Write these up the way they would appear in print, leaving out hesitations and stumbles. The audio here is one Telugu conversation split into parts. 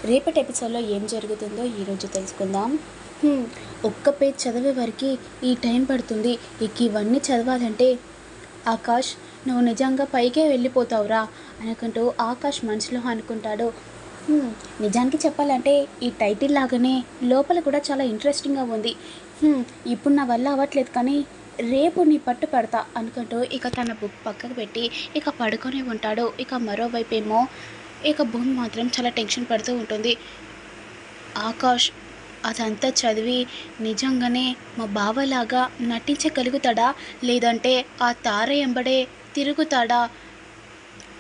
రేపటి ఎపిసోడ్లో ఏం జరుగుతుందో ఈరోజు తెలుసుకుందాం. హ్మ్, ఒక్క పేజ్ చదివే వరకు ఈ టైం పడుతుంది. ఇక ఇవన్నీ చదవాలంటే ఆకాష్ నువ్వు నిజంగా పైకే వెళ్ళిపోతావురా అనుకుంటూ ఆకాష్ మనసులో అనుకుంటాడు. నిజానికి చెప్పాలంటే ఈ టైటిల్ లాగానే లోపల కూడా చాలా ఇంట్రెస్టింగ్గా ఉంది. ఇప్పుడు నా వల్ల అవ్వట్లేదు కానీ రేపు నీ పట్టు పడతా అనుకుంటూ ఇక తన బుక్ పక్కకు పెట్టి ఇక పడుకొని ఉంటాడు. ఇక మరోవైపు ఏమో ఇక భూమి మాత్రం చాలా టెన్షన్ పడుతూ ఉంటుంది. ఆకాష్ అదంతా చదివి నిజంగానే మా బావలాగా నటించగలుగుతాడా, లేదంటే ఆ తార ఎంబడే తిరుగుతాడా?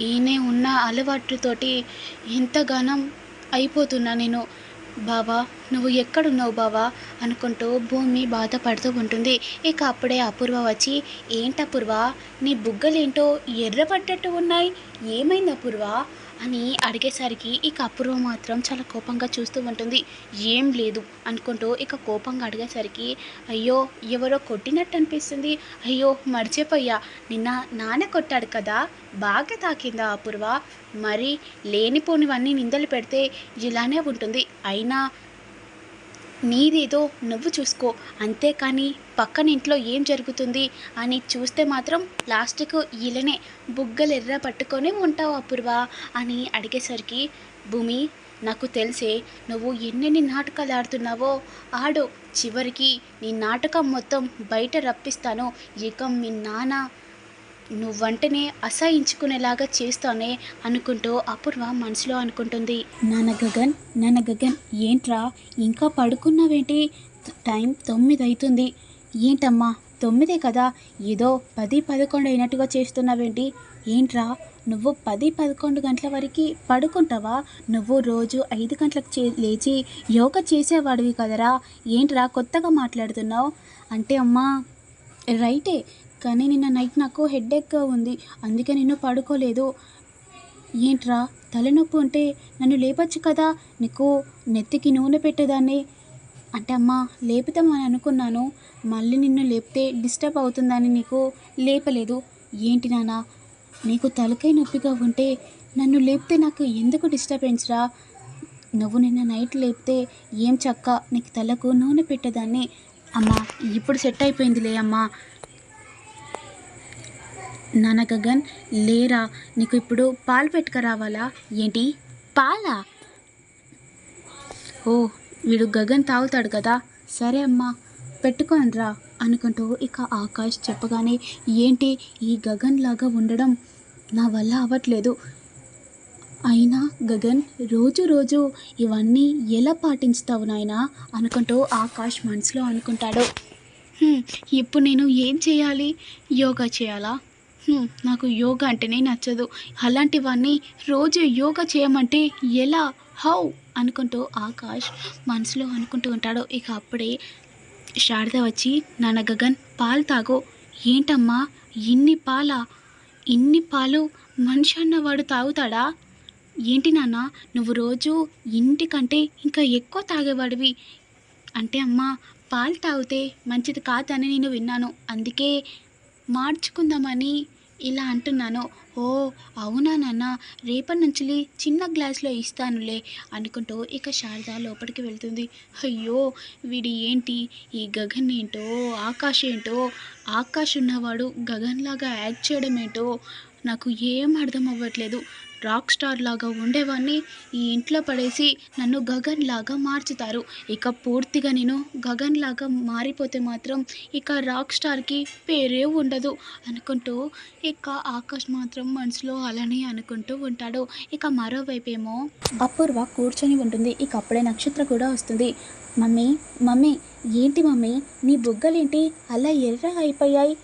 ఈయనే ఉన్న అలవాటుతోటి ఎంతగానం అయిపోతున్నా నేను. బావా నువ్వు ఎక్కడున్నావు బావా అనుకుంటూ భూమి బాధపడుతూ ఉంటుంది. ఇక అప్పుడే అపూర్వ వచ్చి, ఏంటపూర్వ నీ బుగ్గలేంటో ఎర్రపడ్డట్టు ఉన్నాయి, ఏమైంది అపూర్వ అని అడిగేసరికి ఇక అపూర్వ మాత్రం చాలా కోపంగా చూస్తూ ఉంటుంది. ఏం లేదు అనుకుంటూ ఇక కోపంగా అడిగేసరికి, అయ్యో ఎవరో కొట్టినట్టు అనిపిస్తుంది, అయ్యో మర్చిపోయా, నిన్న నాన్న కొట్టాడు కదా, బాగా తాకిందా అపూర్వ? మరి లేనిపోనివన్నీ నిందలు పెడితే ఇలానే ఉంటుంది. అయినా నీదేదో నువ్వు చూసుకో, అంతేకాని పక్కన ఇంట్లో ఏం జరుగుతుంది అని చూస్తే మాత్రం లాస్ట్కు ఇలానే బుగ్గలెర్ర పట్టుకొని ఉంటావు అపూర్వ అని అడిగేసరికి, భూమి నాకు తెలిసే నువ్వు ఎన్నెన్ని నాటకాలు ఆడుతున్నావో ఆడు, చివరికి నీ నాటకం మొత్తం బయట రప్పిస్తాను. ఇక మీ నాన్న నువ్వంటనే అసహించుకునేలాగా చేస్తానే అనుకుంటూ అపూర్వ మనసులో అనుకుంటుంది. నాన్న గగన్ ఏంట్రా ఇంకా పడుకున్నావేంటి? టైం 9 అవుతుంది. ఏంటమ్మా 9 కదా, ఏదో 10-11 అయినట్టుగా చేస్తున్నావేంటి? ఏంట్రా నువ్వు 10-11 గంటల వరకు పడుకుంటావా? నువ్వు రోజు 5 గంటలకు లేచి యోగా చేసేవాడివి కదరా, ఏంట్రా కొత్తగా మాట్లాడుతున్నావు? అంటే అమ్మా రైటే, కానీ నిన్న నైట్ నాకు హెడ్ఏక్గా ఉంది, అందుకే నేను పడుకోలేదు. ఏంట్రా తలనొప్పి ఉంటే నన్ను లేపచ్చు కదా, నీకు నెత్తికి నూనె పెట్టేదాన్ని. అంటే అమ్మా లేపుతామని అనుకున్నాను, మళ్ళీ నిన్ను లేపితే డిస్టర్బ్ అవుతుందని నీకు లేపలేదు. ఏంటి నాన్న నీకు తలకాయ నొప్పిగా ఉంటే నన్ను లేపితే నాకు ఎందుకు డిస్టర్బెన్స్ రా? నువ్వు నిన్న నైట్ లేపితే ఏం చక్క నీకు తలకు నూనె పెట్టేదాన్ని. అమ్మా ఇప్పుడు సెట్ అయిపోయిందిలే అమ్మా. నాన్న గగన్ లేరా, నీకు ఇప్పుడు పాలు పెట్టుకురావాలా? ఏంటి పాలా? ఓ వీడు గగన్ తాగుతాడు కదా, సరే అమ్మా పెట్టుకోనరా అనుకుంటూ ఇక ఆకాష్ చెప్పగానే, ఏంటి ఈ గగన్ లాగా ఉండడం నా వల్ల అవ్వట్లేదు. అయినా గగన్ రోజు రోజు ఇవన్నీ ఎలా పాటించుతావు నాయనా అనుకుంటూ ఆకాష్ మనసులో అనుకుంటాడు. ఇప్పుడు నేను ఏం చేయాలి? యోగా చేయాలా? నాకు యోగా అంటేనే నచ్చదు, అలాంటివన్నీ రోజు యోగా చేయమంటే ఎలా, హౌ అనుకుంటూ ఆకాష్ మనసులో అనుకుంటూ ఉంటాడు. ఇక అప్పుడే శారద వచ్చి, నాన్న గగన్ పాలు తాగు. ఏంటమ్మా ఇన్ని పాలు మనిషి అన్నవాడు తాగుతాడా? ఏంటి నాన్న నువ్వు రోజు ఇంటికంటే ఇంకా ఎక్కువ తాగేవాడివి. అంటే అమ్మా పాలు తాగితే మంచిది కాదని నేను విన్నాను, అందుకే మార్చుకుందామని ఇలా అంటున్నాను. ఓ అవునా నాన్న, రేపటి నుంచి చిన్న గ్లాస్లో ఇస్తానులే అనుకుంటూ ఇక శారద లోపలికి వెళ్తుంది. అయ్యో వీడి ఏంటి, ఈ గగన్ ఏంటో ఆకాష్ ఏంటో, ఆకాష్ ఉన్నవాడు గగన్లాగా యాక్ట్ చేయడం ఏంటో నాకు ఏం అర్థం అవ్వట్లేదు. రాక్ స్టార్ లాగా ఉండేవాడిని ఈ ఇంట్లో పడేసి నన్ను గగన్ లాగా మార్చుతారు. ఇక పూర్తిగా నేను గగన్ లాగా మారిపోతే మాత్రం ఇక రాక్ స్టార్కి పేరే ఉండదు అనుకుంటూ ఇక ఆకాష్ మాత్రం మనసులో అలానే అనుకుంటూ ఉంటాడు. ఇక మరోవైపు ఏమో అపూర్వ కూర్చొని ఉంటుంది. ఇక అప్పుడే నక్షత్ర కూడా వస్తుంది. మమ్మీ మమ్మీ ఏంటి మమ్మీ నీ బుగ్గలేంటి అలా ఎర్ర అయిపోయాయి?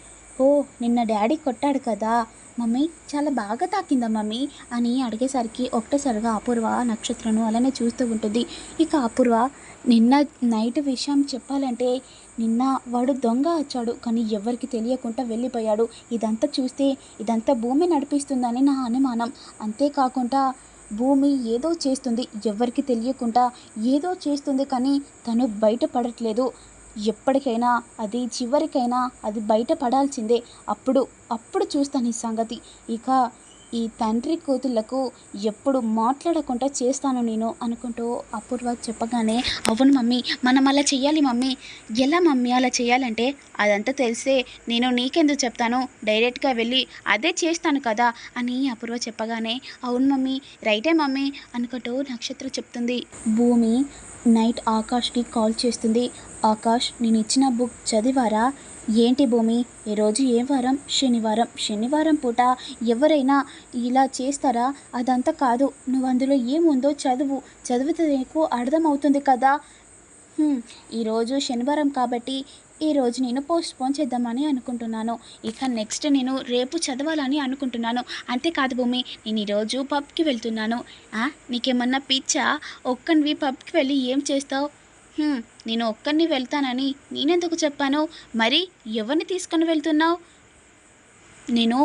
ఓ నిన్న డాడీ కొట్టాడు కదా మమ్మీ, చాలా బాగా తాకిందా మమ్మీ అని అడిగేసరికి ఒకటేసారిగా అపూర్వ నక్షత్రను అలానే చూస్తూ ఉంటుంది. ఇక అపూర్వ నిన్న నైట్ విషయం చెప్పాలంటే, నిన్న వాడు దొంగ వచ్చాడు కానీ ఎవరికి తెలియకుండా వెళ్ళిపోయాడు. ఇదంతా చూస్తే ఇదంతా భూమి నడిపిస్తుందని నా అనుమానం. అంతేకాకుండా భూమి ఏదో చేస్తుంది, ఎవరికి తెలియకుండా ఏదో చేస్తుంది, కానీ తను బయటపడట్లేదు. ఎప్పటికైనా అది చివరికైనా అది బయటపడాల్సిందే. అప్పుడు చూస్తాను ఈ సంగతి. ఇక ఈ తండ్రి కూతుళ్లకు ఎప్పుడు మాట్లాడకుండా చేస్తాను నేను అనుకుంటూ అపూర్వ చెప్పగానే, అవును మమ్మీ, మనం అలా చెయ్యాలి మమ్మీ. ఎలా మమ్మీ అలా చేయాలంటే? అదంతా తెలిసే నేను నీకెందుకు చెప్తాను, డైరెక్ట్గా వెళ్ళి అదే చేస్తాను కదా అని అపూర్వ చెప్పగానే, అవును మమ్మీ, రైటే మమ్మీ అనుకుంటూ నక్షత్ర చెప్తుంది. భూమి నైట్ ఆకాష్కి కాల్ చేస్తుంది. ఆకాష్, నేను ఇచ్చిన బుక్ చదివారా? ఏంటి భూమి, ఈరోజు ఏ వారం? శనివారం. శనివారం పూట ఎవరైనా ఇలా చేస్తారా? అదంతా కాదు, నువ్వు అందులో ఏముందో చదివితే నీకు అర్థమవుతుంది కదా. ఈరోజు శనివారం కాబట్టి ఈరోజు నేను పోస్ట్పోన్ చేద్దామని అనుకుంటున్నాను. ఇక నెక్స్ట్ నేను రేపు చదవాలని అనుకుంటున్నాను. అంతేకాదు భూమి, నేను ఈరోజు పబ్కి వెళ్తున్నాను. నీకేమన్నా పిచ్చా? ఒక్కనివి పబ్కి వెళ్ళి ఏం చేస్తావు? నేను ఒక్కరిని వెళ్తానని నేనెందుకు చెప్పాను? మరి ఎవరిని తీసుకొని వెళ్తున్నావు? నేను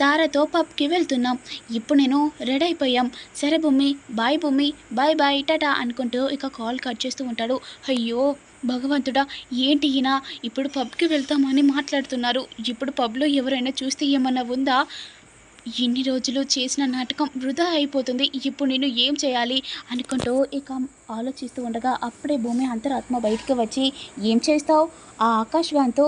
తారతో పబ్కి వెళ్తున్నాం. ఇప్పుడు నేను రెడీ అయిపోయాం. సరే భూమి, బాయ్ భూమి, బాయ్ బాయ్ టాటా అనుకుంటూ ఇక కాల్ కట్ చేస్తూ ఉంటాడు. అయ్యో భగవంతుడా, ఏంటి ఈయన ఇప్పుడు పబ్కి వెళ్తామని మాట్లాడుతున్నారు. ఇప్పుడు పబ్లో ఎవరైనా చూస్తే ఏమన్నా ఉందా? ఇన్ని రోజులు చేసిన నాటకం వృధా అయిపోతుంది. ఇప్పుడు నేను ఏం చేయాలి అనుకుంటూ ఇక ఆలోచిస్తూ ఉండగా అప్పుడే భూమి అంతరాత్మ బయటికి వచ్చి, ఏం చేస్తావు? ఆ ఆకాష్ గాంతో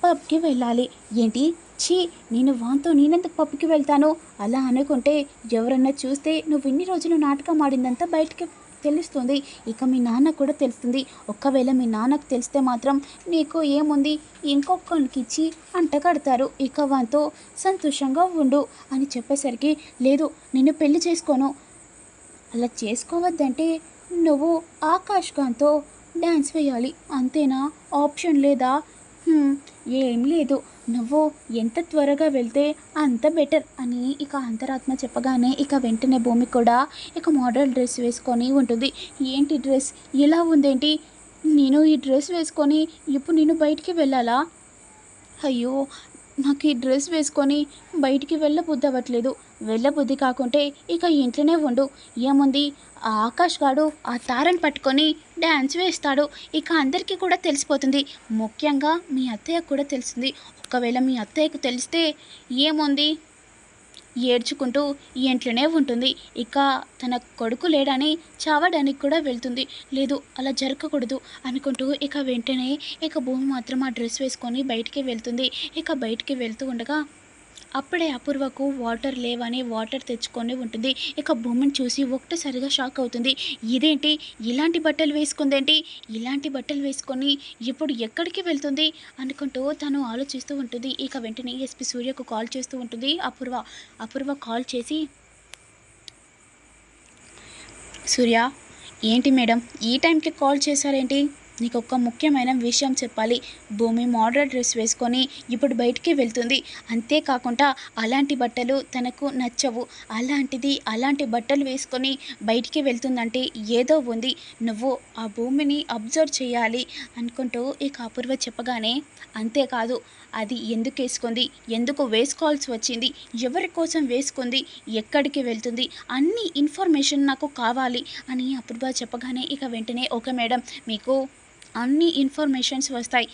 పబ్కి వెళ్ళాలి ఏంటి? ఛీ, నేనెందుకు పబ్కి వెళ్తాను? అలా అనుకుంటే ఎవరన్నా చూస్తే నువ్వు ఇన్ని రోజులు నాటకం ఆడిందంతా బయటికి తెలుస్తుంది. ఇక మీ నాన్న కూడా తెలుస్తుంది. ఒకవేళ మీ నాన్నకు తెలిస్తే మాత్రం నీకు ఏముంది, ఇంకొకరికి ఇచ్చి అంట కడతారు. ఇక వాంతో సంతోషంగా ఉండు అని చెప్పేసరికి, లేదు, నిన్ను పెళ్లి చేసుకోను. అలా చేసుకోవద్దంటే నువ్వు ఆకాష్ ఖాన్తో డ్యాన్స్ వేయాలి, అంతేనా? ఆప్షన్ లేదా? ఏం లేదు, నువ్వు ఎంత త్వరగా వెళ్తే అంత బెటర్ అని ఇక అంతరాత్మ చెప్పగానే ఇక వెంటనే భూమి కూడా ఇక మోడల్ డ్రెస్ వేసుకొని ఉంటుంది. ఏంటి డ్రెస్ ఇలా ఉందేంటి? నేను ఈ డ్రెస్ వేసుకొని ఇప్పుడు నేను బయటికి వెళ్ళాలా? అయ్యో, నాకు ఈ డ్రెస్ వేసుకొని బయటికి వెళ్ళబుద్ధి వెళ్ళబుద్ధి కాకుంటే ఇక ఇంట్లోనే ఉండు. ఏముంది, ఆ ఆకాష్ గాడు ఆ తారని పట్టుకొని డ్యాన్స్ వేస్తాడు. ఇక అందరికీ కూడా తెలిసిపోతుంది. ముఖ్యంగా మీ అత్తయ్యకు కూడా తెలుస్తుంది. ఒకవేళ మీ అత్తయ్యకు తెలిస్తే ఏముంది, ఏడ్చుకుంటూ ఇంట్లోనే ఉంటుంది. ఇక తన కొడుకు లేడని చావడానికి కూడా వెళ్తుంది. లేదు, అలా జరగకూడదు అనుకుంటూ ఇక వెంటనే ఇక భూమి మాత్రం ఆ డ్రెస్ వేసుకొని బయటికి వెళ్తుంది. ఇక బయటికి వెళ్తూ ఉండగా అప్పుడే అపూర్వకు వాటర్ లేవని వాటర్ తెచ్చుకొని ఉంటుంది. ఇక భూమిని చూసి ఒక్కసారిగా షాక్ అవుతుంది. ఇదేంటి, ఇలాంటి బట్టలు వేసుకుందేంటి? ఇలాంటి బట్టలు వేసుకొని ఇప్పుడు ఎక్కడికి వెళ్తుంది అనుకుంటూ తను ఆలోచిస్తూ ఉంటుంది. ఇక వెంటనే ఎస్పీ సూర్యకు కాల్ చేస్తూ ఉంటుంది అపూర్వ కాల్ చేసి, సూర్య, ఏంటి మేడం ఈ టైంకి కాల్ చేశారేంటి? నీకు ఒక ముఖ్యమైన విషయం చెప్పాలి. భూమి మోడల్ డ్రెస్ వేసుకొని ఇప్పుడు బయటికి వెళ్తుంది. అంతేకాకుండా అలాంటి బట్టలు తనకు నచ్చవు. అలాంటి బట్టలు వేసుకొని బయటికి వెళ్తుందంటే ఏదో ఉంది. నువ్వు ఆ భూమిని అబ్జర్వ్ చేయాలి అనుకుంటూ ఇక అపూర్వ చెప్పగానే, అంతేకాదు, అది ఎందుకు వేసుకుంది, ఎందుకు వేసుకోవాల్సి వచ్చింది, ఎవరి కోసం వేసుకుంది, ఎక్కడికి వెళ్తుంది, అన్ని ఇన్ఫర్మేషన్ నాకు కావాలి అని అపూర్వ చెప్పగానే ఇక వెంటనే, ఓకే మేడం, మీకు అన్ని ఇన్ఫర్మేషన్స్ వస్తాయి.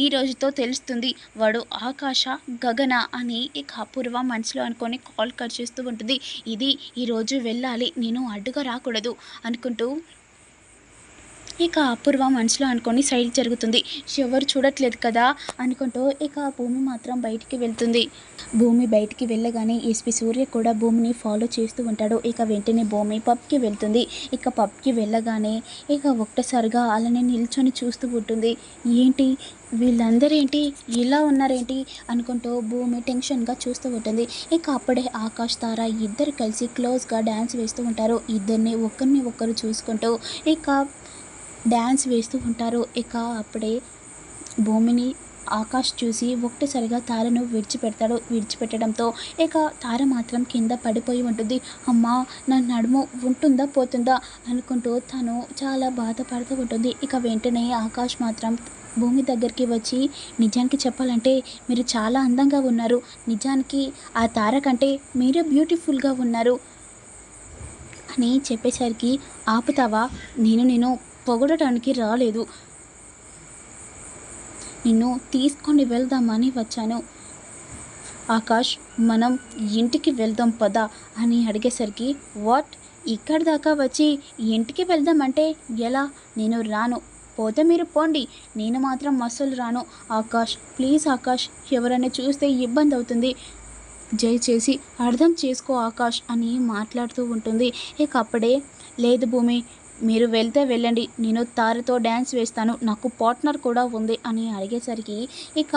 ఈ రోజుతో తెలుస్తుంది వాడు ఆకాశ గగన అని ఇక అపూర్వ మనసులో అనుకొని కాల్ కట్ చేస్తూ ఉంటుంది. ఇది ఈరోజు వెళ్ళాలి, నేను అడ్డుగా రాకూడదు అనుకుంటూ ఇక అపూర్వ మనసులో అనుకొని సైడ్ జరుగుతుంది. ఎవరు చూడట్లేదు కదా అనుకుంటూ ఇక భూమి మాత్రం బయటికి వెళ్తుంది. భూమి బయటికి వెళ్ళగానే ఎస్పీ సూర్య కూడా భూమిని ఫాలో చేస్తూ ఉంటాడు. ఇక వెంటనే భూమి పబ్కి వెళ్తుంది. ఇక పబ్కి వెళ్ళగానే ఇక ఒక్కసారిగా అలానే నిల్చొని చూస్తూ ఉంటుంది. ఏంటి వీళ్ళందరేంటి ఇలా ఉన్నారేంటి అనుకుంటూ భూమి టెన్షన్గా చూస్తూ ఉంటుంది. ఇక అప్పుడే ఆకాష్ తార ఇద్దరు కలిసి క్లోజ్గా డ్యాన్స్ వేస్తూ ఉంటారు. ఇద్దరిని ఒకరిని ఒకరు చూసుకుంటూ ఇక డ్యాన్స్ వేస్తూ ఉంటారు. ఇక అప్పుడే భూమిని ఆకాష్ చూసి ఒక్కసారిగా తారను విడిచిపెట్టడంతో ఇక తార మాత్రం కింద పడిపోయి ఉంటుంది. అమ్మా, నా నడుము ఉంటుందా పోతుందా అనుకుంటూ తను చాలా బాధపడుతూ ఉంటుంది. ఇక వెంటనే ఆకాష్ మాత్రం భూమి దగ్గరికి వచ్చి, నిజానికి చెప్పాలంటే మీరు చాలా అందంగా ఉన్నారు, నిజానికి ఆ తార కంటే మీరే బ్యూటిఫుల్గా ఉన్నారు అని చెప్పేసరికి, ఆపుతావా, నేను పొగడటానికి రాలేదు, నిన్ను తీసుకొని వెళ్దామని వచ్చాను. ఆకాష్ మనం ఇంటికి వెళ్దాం పదా అని అడిగేసరికి వాట్ ఇక్కడి దాకా వచ్చి ఇంటికి వెళ్దామంటే ఎలా? నేను రాను. పోతే మీరు పోండి, నేను మాత్రం అస్సలు రాను. ఆకాష్ ప్లీజ్ ఆకాష్, ఎవరైనా చూస్తే ఇబ్బంది అవుతుంది, దయచేసి అర్థం చేసుకో ఆకాష్ అని మాట్లాడుతూ ఉంటుంది. ఇక అప్పుడే లేదు భూమి, మీరు వెళ్తే వెళ్ళండి, నేను తారతో డ్యాన్స్ వేస్తాను, నాకు పార్ట్నర్ కూడా ఉంది అని అడిగేసరికి ఇక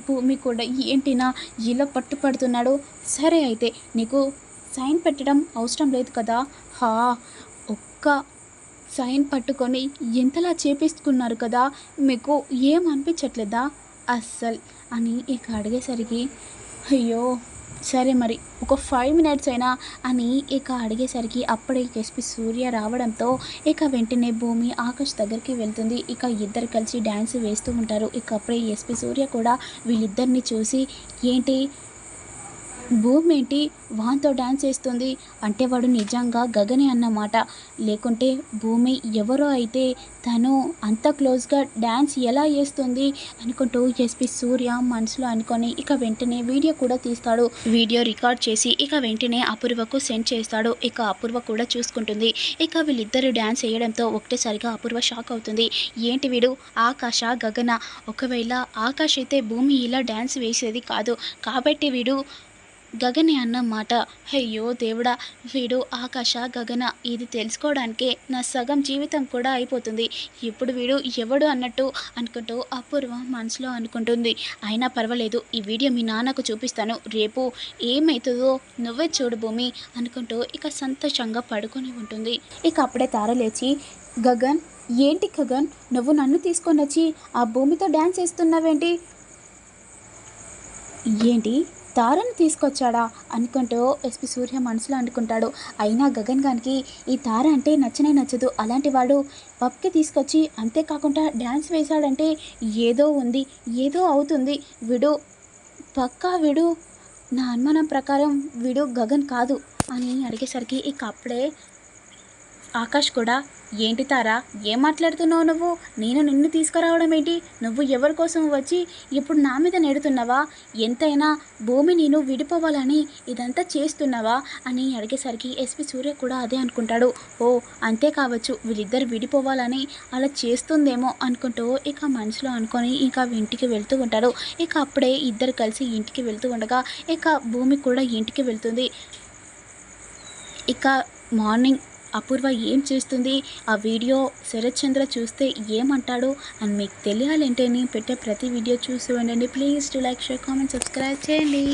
భూమి కూడా ఏంటినా ఇలా పట్టుపడుతున్నాడు. సరే అయితే నీకు సైన్ పెట్టడం అవసరం లేదు కదా. హా, ఒక్క సైన్ పట్టుకొని ఎంతలా చేపిస్తున్నారు కదా, మీకు ఏం అనిపించట్లేదా అస్సలు అని ఇక అడిగేసరికి అయ్యో సరే మరి ఒక 5 మినిట్స్ అయినా అని ఇక అడిగేసరికి అప్పుడే ఎస్పి సూర్య రావడంతో ఇక వెంటనే భూమి ఆకాష్ దగ్గరికి వెళ్తుంది. ఇక ఇద్దరు కలిసి డ్యాన్స్ వేస్తూ ఉంటారు. ఇక అప్పుడే ఎస్పి సూర్య కూడా వీళ్ళిద్దరిని చూసి ఏంటి భూమి ఏంటి వాంతో డ్యాన్స్ వేస్తుంది అంటే వాడు నిజంగా గగనే అన్నమాట, లేకుంటే భూమి ఎవరో అయితే తను అంత క్లోజ్గా డ్యాన్స్ ఎలా వేస్తుంది అనుకుంటూ ఎస్పి సూర్య మనసులో అనుకొని ఇక వెంటనే వీడియో కూడా తీస్తాడు. వీడియో రికార్డ్ చేసి ఇక వెంటనే అపూర్వకు సెండ్ చేస్తాడు. ఇక అపూర్వ కూడా చూసుకుంటుంది. ఇక వీళ్ళిద్దరు డ్యాన్స్ వేయడంతో ఒకటేసారిగా అపూర్వ షాక్ అవుతుంది. ఏంటి వీడు ఆకాశ గగన? ఒకవేళ ఆకాష్ అయితే భూమి ఇలా డ్యాన్స్ వేసేది కాదు, కాబట్టి వీడు గగనే అన్నమాట. అయ్యో దేవుడా, వీడు ఆకాశ గగన, ఇది తెలుసుకోవడానికే నా సగం జీవితం కూడా అయిపోతుంది. ఇప్పుడు వీడు ఎవడు అన్నట్టు అనుకుంటూ అపూర్వ మనసులో అనుకుంటుంది. అయినా పర్వాలేదు, ఈ వీడియో మీ నాన్నకు చూపిస్తాను, రేపు ఏమవుతుందో నువ్వే చూడు భూమి అనుకుంటూ ఇక సంతోషంగా పడుకొని ఉంటుంది. ఇక అప్పుడే తార లేచి గగన్ ఏంటి గగన్, నువ్వు నన్ను తీసుకొని వచ్చి ఆ భూమితో డ్యాన్స్ వేస్తున్నావేంటి? ఏంటి తారను తీసుకొచ్చాడా అనుకుంటూ ఎస్పి సూర్య మనసులో అనుకుంటాడు. అయినా గగన్ గారికి ఈ తార అంటే నచ్చనే నచ్చదు. అలాంటి వాడు పబ్కి తీసుకొచ్చి అంతేకాకుండా డ్యాన్స్ వేశాడంటే ఏదో ఉంది, ఏదో అవుతుంది. వీడు పక్కా వీడు, నా అనుమానం ప్రకారం వీడు గగన్ కాదు అని అడిగేసరికి ఇక అప్పుడే ఆకాష్ కూడా ఏంటి తారా ఏం మాట్లాడుతున్నావు నువ్వు? నేను నిన్ను తీసుకురావడం ఏంటి? నువ్వు ఎవరి కోసం వచ్చి ఇప్పుడు నా మీద నెడుతున్నావా? ఎంతైనా భూమి నేను విడిపోవాలని ఇదంతా చేస్తున్నావా అని అడిగేసరికి ఎస్పి సూర్య కూడా అదే అనుకుంటాడు. ఓ అంతే కావచ్చు, వీళ్ళిద్దరు విడిపోవాలని అలా చేస్తుందేమో అనుకుంటూ ఇక మనసులో అనుకొని ఇక ఇంటికి వెళ్తూ ఉంటాడు. ఇక అప్పుడే ఇద్దరు కలిసి ఇంటికి వెళ్తూ ఉండగా ఇక భూమి కూడా ఇంటికి వెళ్తుంది. ఇక మార్నింగ్ అపూర్వ ఏం చేస్తుంది, ఆ వీడియో శరత్ చంద్ర చూస్తే ఏమంటాడు అని మీకు తెలియాలంటే నేను పెట్టే ప్రతి వీడియో చూసి ఉండండి. Please to like, share, comment, subscribe చేయండి.